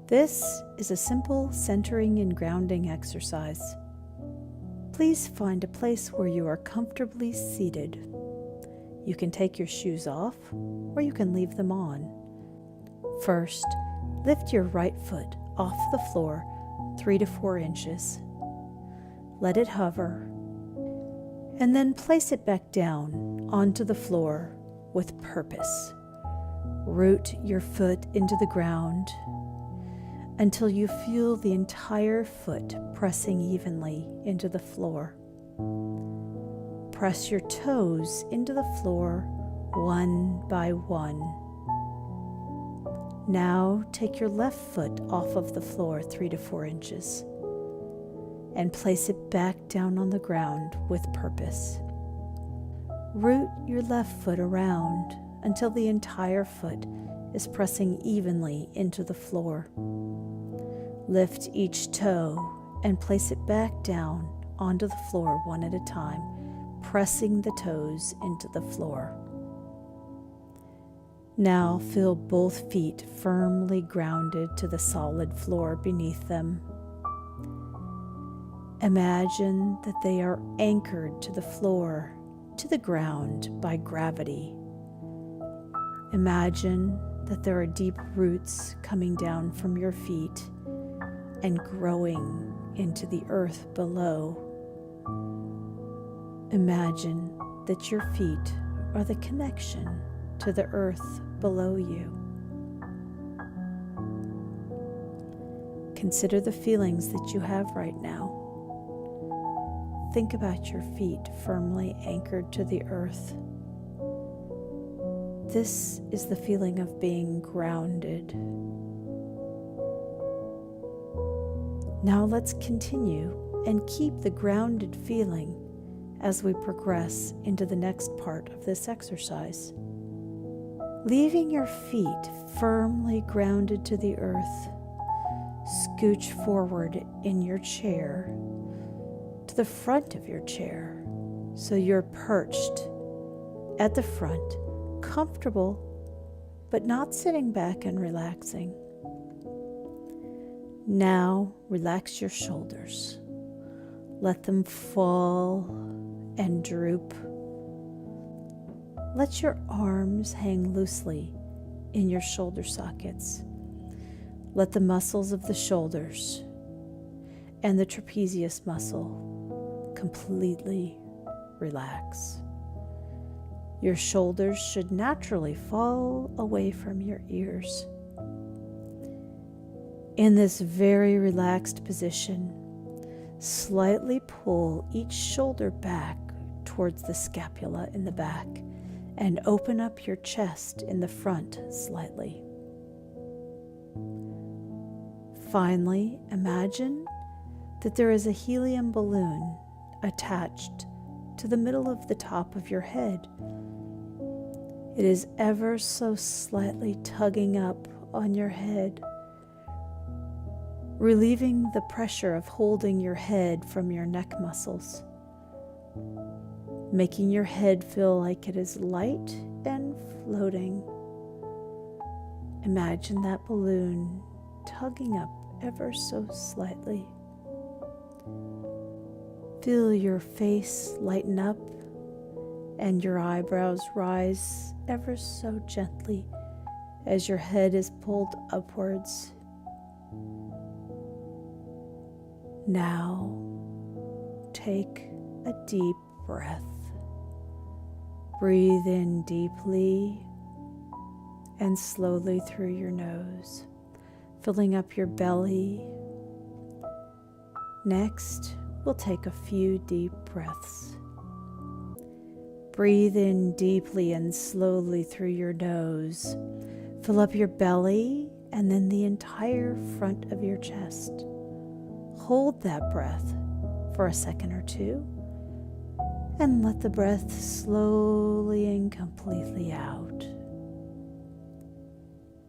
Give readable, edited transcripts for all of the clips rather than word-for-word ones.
This is a simple centering and grounding exercise. Please find a place where you are comfortably seated. You can take your shoes off, or you can leave them on. First, lift your right foot off the floor 3 to 4 inches. Let it hover, and then place it back down onto the floor with purpose. Root your foot into the ground until you feel the entire foot pressing evenly into the floor. Press your toes into the floor one by one. Now take your left foot off of the floor 3 to 4 inches and place it back down on the ground with purpose. Root your left foot around until the entire foot is pressing evenly into the floor. Lift each toe and place it back down onto the floor one at a time, pressing the toes into the floor. Now feel both feet firmly grounded to the solid floor beneath them. Imagine that they are anchored to the floor, to the ground by gravity. Imagine that there are deep roots coming down from your feet and growing into the earth below. Imagine that your feet are the connection to the earth below you. Consider the feelings that you have right now. Think about your feet firmly anchored to the earth. This is the feeling of being grounded. Now let's continue and keep the grounded feeling as we progress into the next part of this exercise. Leaving your feet firmly grounded to the earth, scooch forward in your chair to the front of your chair so you're perched at the front, comfortable but not sitting back and relaxing. Now relax your shoulders. Let them fall and droop. Let your arms hang loosely in your shoulder sockets. Let the muscles of the shoulders and the trapezius muscle completely relax. Your shoulders should naturally fall away from your ears. In this very relaxed position, slightly pull each shoulder back towards the scapula in the back and open up your chest in the front slightly. Finally, imagine that there is a helium balloon attached to the middle of the top of your head. It is ever so slightly tugging up on your head, relieving the pressure of holding your head from your neck muscles, making your head feel like it is light and floating. Imagine that balloon tugging up ever so slightly. Feel your face lighten up and your eyebrows rise ever so gently as your head is pulled upwards. Now, take a deep breath. Breathe in deeply and slowly through your nose, filling up your belly. Next, we'll take a few deep breaths. Breathe in deeply and slowly through your nose. Fill up your belly and then the entire front of your chest. Hold that breath for a second or two and let the breath slowly and completely out.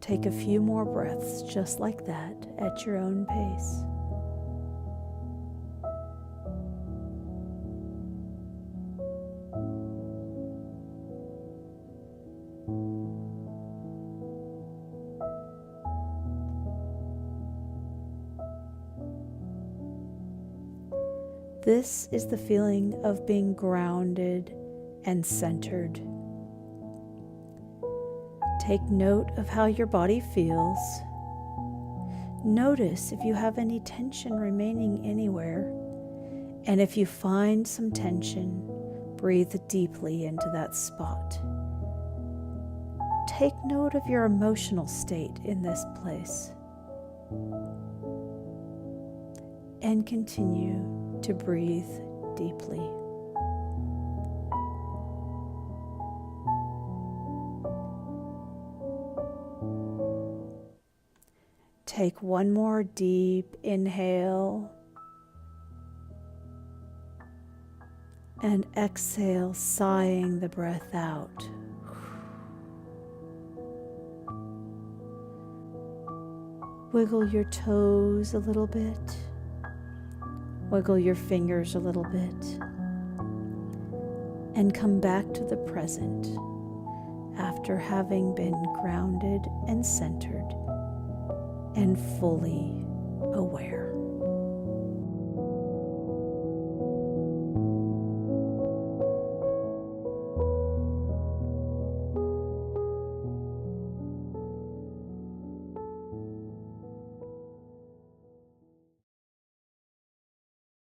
Take a few more breaths just like that at your own pace. This is the feeling of being grounded and centered. Take note of how your body feels. Notice if you have any tension remaining anywhere. And if you find some tension, breathe deeply into that spot. Take note of your emotional state in this place. And continue to breathe deeply. Take one more deep inhale and exhale, sighing the breath out. Wiggle your toes a little bit. Wiggle your fingers a little bit. And come back to the present after having been grounded and centered and fully aware.